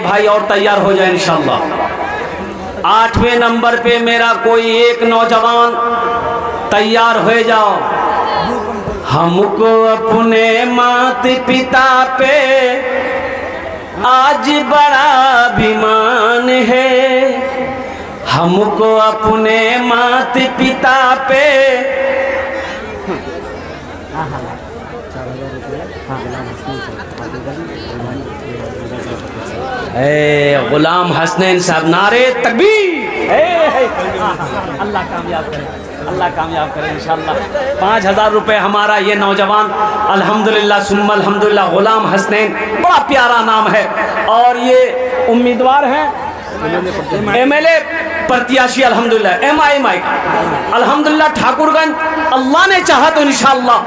भाई और तैयार हो जाए इंशाअल्लाह। 8वें नंबर पे मेरा कोई एक नौजवान तैयार हो जाओ। हमको अपने माता पिता पे आज बड़ा अभिमान है। हमको अपने माता पिता पे गुलाम हसनैन साहब नारे तकबीर। अल्लाह कामयाब करे, अल्लाह कामयाब करे इंशाअल्लाह। 5000 रुपये हमारा ये नौजवान अल्हम्दुलिल्लाह सुम्मा अल्हम्दुलिल्लाह गुलाम हसनैन, बड़ा प्यारा नाम है और ये उम्मीदवार हैं MLA प्रत्याशी अल्हम्दुलिल्लाह MIMI अल्हम्दुलिल्लाह ठाकुरगंज। अल्लाह ने चाहा तो इंशाअल्लाह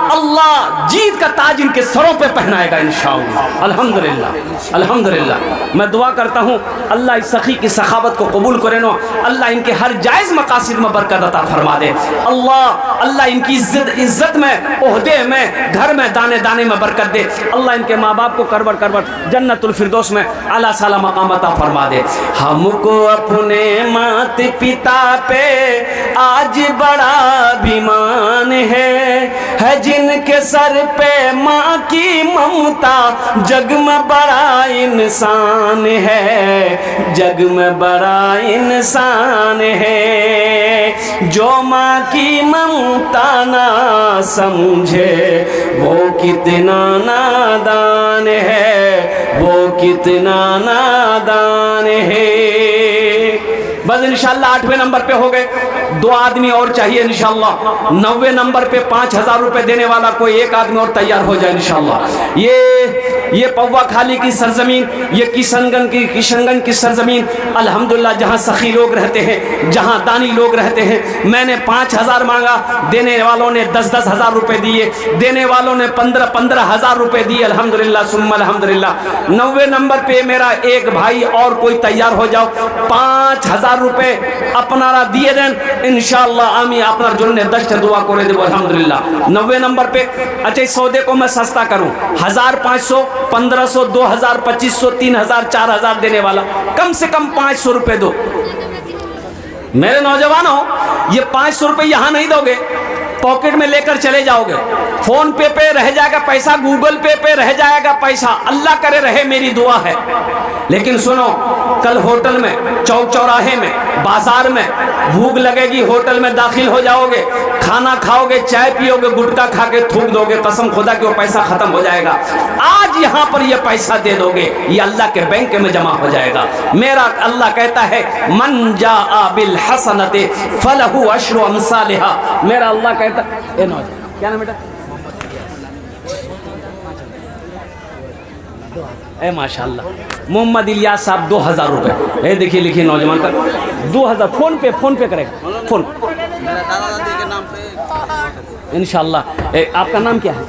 अल्लाह जीत का ताज इनके सरों पे पहनाएगा इंशाअल्लाह। अल्हम्दुलिल्लाह अल्हम्दुलिल्लाह। मैं दुआ करता हूँ अल्लाह इस सखी की सखावत को कबूल करे नो। अल्लाह इनके हर जायज़ मकासिद में बरकत अता फरमा दे। अल्लाह इनकी इज्जत में, ओहदे में, घर में, दाने दाने में बरकत दे। अल्लाह इनके माँ बाप को करवट करवट जन्नतुल फिरदौस में आला साला मकाम अता फरमा दे। हमको अपने माता पिता पे आज बड़ा अभिमान है जिनके सर पे माँ की ममता, जग में बड़ा इंसान है, जग में बड़ा इंसान है। जो माँ की ममता ना समझे वो कितना नादान है, वो कितना नादान है। बस इंशाअल्लाह 8वें नंबर पे हो गए। 2 आदमी और चाहिए इंशाअल्लाह। 9वें नंबर पे 5000 रुपये देने वाला कोई एक आदमी और तैयार हो जाए इंशाअल्लाह। ये पौवा खाली की सरजमीन, ये किशनगंज की सरजमीन अल्हम्दुलिल्लाह, जहाँ सखी लोग रहते हैं, जहाँ दानी लोग रहते हैं। मैंने 5000 मांगा, देने वालों ने 10-10 हज़ार रुपये दिए, देने वालों ने 15-15 हज़ार रुपये दिए अल्हम्दुलिल्लाह सुम्मा अल्हम्दुलिल्लाह। 9वें नंबर पे मेरा एक भाई और कोई तैयार हो जाओ। 5000 रुपये अपनारा दिए दें इंशाअल्लाह। आमी अपना जुड़ने दस्त दुआ करे देव अल्हम्दुलिल्लाह। 90 नंबर पे अच्छा इस सौदे को मैं सस्ता करूं, 1500, 1500, 2000, 2500, 3000, 4000 देने वाला कम से कम 500 रुपये दो। मेरे नौजवानों, ये 500 रुपये यहाँ नहीं दोगे, पॉकेट में लेकर चले जाओगे। फोन पे रह जाएगा पैसा, गूगल पे रह जाएगा पैसा, अल्लाह करे रहे, मेरी दुआ है। लेकिन सुनो, कल होटल में, चौक चौराहे में, बाजार में भूख लगेगी, होटल में दाखिल हो जाओगे, खाना खाओगे, चाय पियोगे, गुटखा खा के थूक दोगे, कसम खुदा कि वो पैसा खत्म हो जाएगा। आज यहाँ पर ये पैसा दे दोगे, ये अल्लाह के बैंक में जमा हो जाएगा। मेरा अल्लाह कहता है मन जाआ बिल हसनते फलहु अशरु अमसालिहा। मेरा अल्लाह कहता क्या नाम बेटा? माशाल्लाह मोहम्मद इलियास साहब 2000 रुपये। देखिए लिखिए नौजवान का 2000 फोन पे करेगा, फोन मेरा दादा दादी के नाम पे इंशाअल्लाह। आपका नाम क्या है?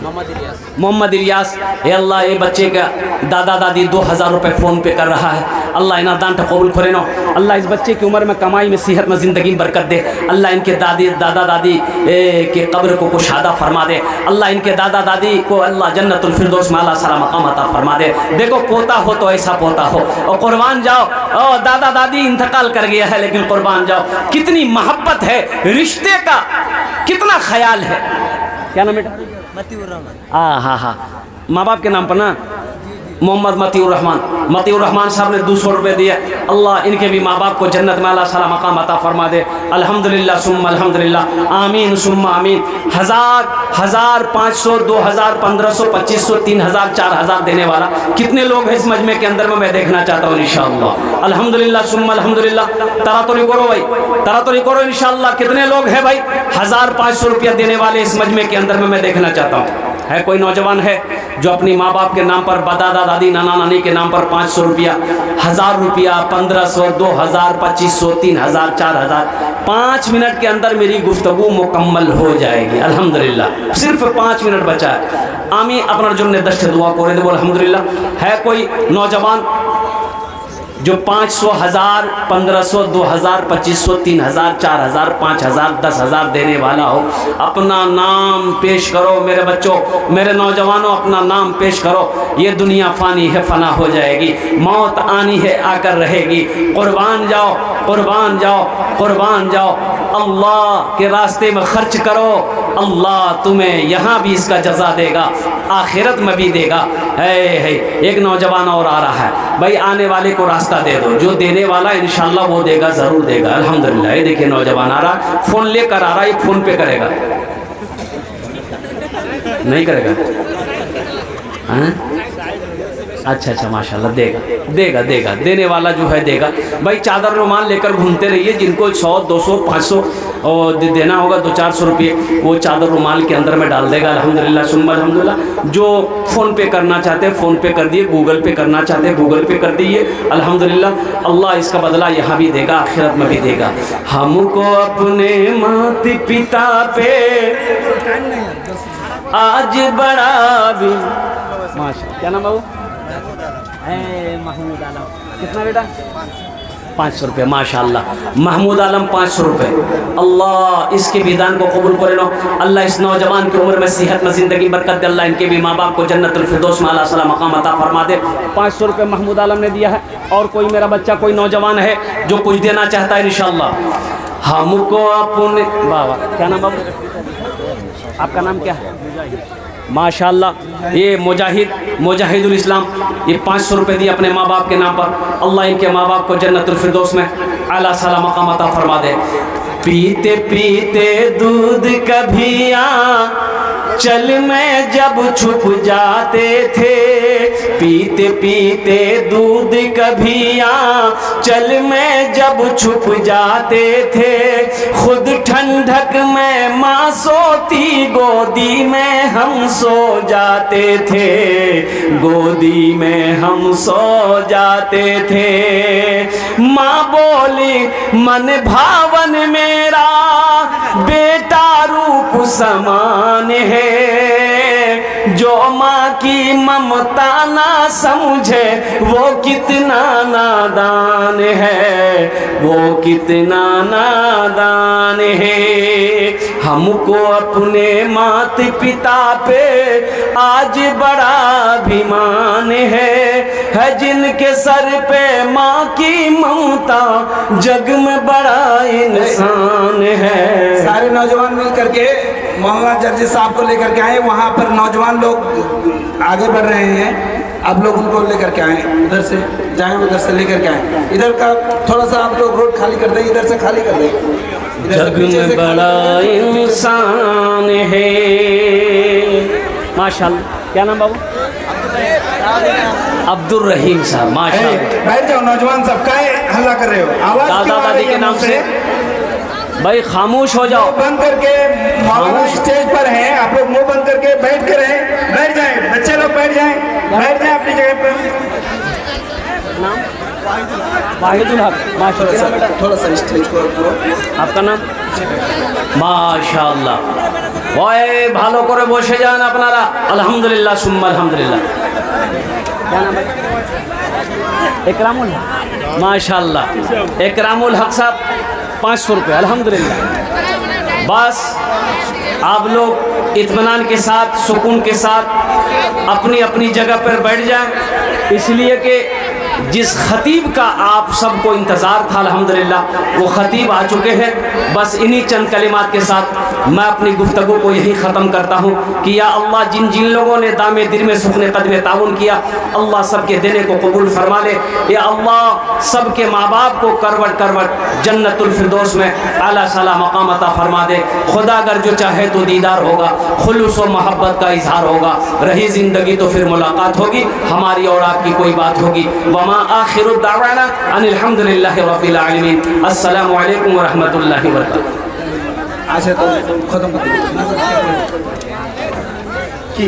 मोहम्मद इलियास। अल्लाह ये बच्चे का दादा दादी 2000 रुपये फ़ोन पे कर रहा है। अल्लाह इना दान कबूल करे नो। अल्लाह इस बच्चे की उम्र में, कमाई में, सेहत में, ज़िंदगी में बरकत दे। अल्लाह इनके दादा दादी के कब्र को कुशादा फरमा दे। अल्लाह इनके दादा दादी को अल्लाह जन्नतुल फिरदौस में आला साला मकाम अता फरमा दे। देखो पोता हो तो ऐसा पोता हो, और कुर्बान जाओ। और दादा दादी इंतकाल कर गया है, लेकिन कुर्बान जाओ। कितनी मोहब्बत है, रिश्ते का कितना ख्याल है। क्या नाम बेटा? मतीउर रहमान। हाँ, माँ बाप के नाम पर ना, मोहम्मद मतीउर रहमान साहब ने 200 रुपये दिए। अल्लाह इनके भी माँ बाप को जन्नत में आला साला मकाम अता फरमा दे। अल्हम्दुलिल्लाह सुम्मा अल्हम्दुलिल्लाह, आमीन सुम्मा आमीन। 1000, 500, 2000, 1500, 2500, 3000, 4000 देने वाला कितने लोग हैं इस मजमे के अंदर में, मैं देखना चाहता हूँ इंशाअल्लाह। अल्हम्दुलिल्लाह सुम्मा अल्हम्दुलिल्लाह। तरातरी करो भाई, तरातरी करो इंशाअल्लाह। कितने लोग हैं भाई 1500 रुपया देने वाले इस मजमे के अंदर में, मैं देखना चाहता हूँ। है कोई नौजवान है जो अपनी माँ बाप के नाम पर, दादा दादी, नाना नानी के नाम पर 500 रुपया, 1000 रुपया, 1500, 2000, 2500, 3000, 4000। 5 मिनट के अंदर मेरी गुफ्तगू मुकम्मल हो जाएगी अल्हम्दुलिल्लाह। सिर्फ 5 मिनट बचा है। आमी अपना जुम्मे दस्त दुआ को दे अल्हम्दुलिल्लाह। है कोई नौजवान जो 500, 1000, 1500, 2000, 2500, 3000, 4000, 5000, 10,000 देने वाला हो, अपना नाम पेश करो मेरे बच्चों, मेरे नौजवानों, अपना नाम पेश करो। ये दुनिया फ़ानी है, फ़ना हो जाएगी, मौत आनी है, आकर रहेगी। कुर्बान जाओ, कुर्बान जाओ, कुर्बान जाओ, अल्लाह के रास्ते में खर्च करो, अल्लाह तुम्हें यहाँ भी इसका जज़ा देगा, आखिरत में भी देगा। है एक नौजवान और आ रहा है भाई, आने वाले को रास्ता दे दो, जो देने वाला इंशाल्लाह वो देगा, ज़रूर देगा। अल्हम्दुलिल्लाह। ये देखिए नौजवान आ रहा, फ़ोन लेकर आ रहा, ये फ़ोन पे करेगा, नहीं करेगा? हाँ? अच्छा अच्छा, माशाल्लाह, देगा देगा देगा, देने वाला जो है देगा। भाई चादर रुमाल लेकर घूमते रहिए, जिनको 100, 200, 500 और देना होगा 200-400 रुपये, वो चादर रुमाल के अंदर में डाल देगा। अल्हम्दुलिल्लाह सुम्मा अल्हम्दुलिल्लाह। जो फ़ोन पे करना चाहते हैं फ़ोन पे कर दिए, गूगल पे करना चाहते हैं गूगल पे कर दिए। अल्हम्दुलिल्लाह अल्लाह इसका बदला यहाँ भी देगा, आखिरत में भी देगा। हमको अपने माता पिता पे आज बड़ा भी, माशा, क्या नाम बाबू? महमूद आलम। कितना बेटा? 500 रुपये। माशाअल्लाह महमूद आलम 500 रुपये। अल्लाह इसके विधान को कबूल करे लो। अल्लाह इस नौजवान की उम्र में सेहत में ज़िंदगी बरकत दे। अल्लाह इनके भी माँ बाप को जन्नतुल फिरदौस में आला सला मकाम अता फरमा दे। 500 रुपये महमूद आलम ने दिया है। और कोई मेरा बच्चा, कोई नौजवान है जो कुछ देना चाहता है इंशाअल्लाह। हमको अपने बाबा, क्या नाम बाबू? आपका नाम क्या है? माशाअल्लाह। ये मुजाहिदुल इस्लाम, ये 500 रुपये दिए अपने माँ बाप के नाम पर। अल्लाह इनके माँ बाप को जन्नतुल फिरदौस में आला साला मकाम अता फरमा दे। पीते पीते दूध कभी चल में जब छुप जाते थे, पीते पीते दूध कभी चल में जब छुप जाते थे, खुद ठंडक में माँ सोती गोदी में हम सो जाते थे, गोदी में हम सो जाते थे। माँ बोली मन भावन मेरा बेटा रूप समान है, जो माँ की ममता ना समझे वो कितना नादान है, वो कितना नादान है। हमको अपने माता पिता पे आज बड़ा अभिमान है जिनके सर पे माँ की ममता जग में बड़ा इंसान है। सारे नौजवान मिल करके मौलाना जर्जी साहब को लेकर के आए। वहाँ पर नौजवान लोग आगे बढ़ रहे हैं, आप लोग उनको लेकर के आए, उधर से जाएं, उधर से लेकर के आए। इधर का थोड़ा सा आप लोग रोड खाली कर दें, इधर से खाली कर दें। जग में बड़ा इंसान है। माशाल्लाह। क्या नाम बाबू? अब्दुल रहीम साहब। माशाल्लाह। बैठ जाओ नौजवान सब, काहे हल्ला कर रहे हो? आवाज दादा दादी के नाम से भाई खामोश हो जाओ। बंद करके मौलाना स्टेज पर हैं, आप लोग मुंह बंद करके बैठ कर रहे, बैठ जाएं, बच्चे लोग बैठ जाएं, बैठ जाएं अपनी जगह पर। नाम वाहिदुल हक। माशाल्लाह। थोड़ा सा स्टेज को रखो। आपका नाम? माशाल्लाह। ওই ভালো করে বসে যান আপনারা। আলহামদুলিল্লাহ সুম্মা আলহামদুলিল্লাহ। क्या नाम है? इकरामुल हक। माशाल्लाह। इकरामुल हक साहब 500 रुपये। अल्हम्दुलिल्लाह। बस आप लोग इत्मीनान के साथ, सुकून के साथ अपनी अपनी जगह पर बैठ जाएं, इसलिए कि जिस खतीब का आप सबको इंतज़ार था अल्हम्दुलिल्लाह वो खतीब आ चुके हैं। बस इन्हीं चंद कलिमात के साथ मैं अपनी गुफ्तगू को यही ख़त्म करता हूँ कि या अल्लाह जिन जिन लोगों ने दामे दिल में सुखने कदमे ताउन किया, अल्लाह सबके देने को कबूल फरमा ले। या अल्लाह सबके माँ बाप को करवट करवट जन्नतुल फिरदौस में आला साला मकाम अता फरमा दे। खुदा अगर जो चाहे तो दीदार होगा, खुलूस व मोहब्बत का इजहार होगा। रही ज़िंदगी तो फिर मुलाकात होगी, हमारी और आपकी कोई बात होगी। वमा आखिरु दावाना अनिल हम्दुलिल्लाहि रब्बिल आलमीन। अस्सलामु अलैकुम व रहमतुल्लाहि व बरकातुहू। अच्छा तो खत्म कर दीजिए। की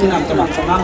नाम? नाम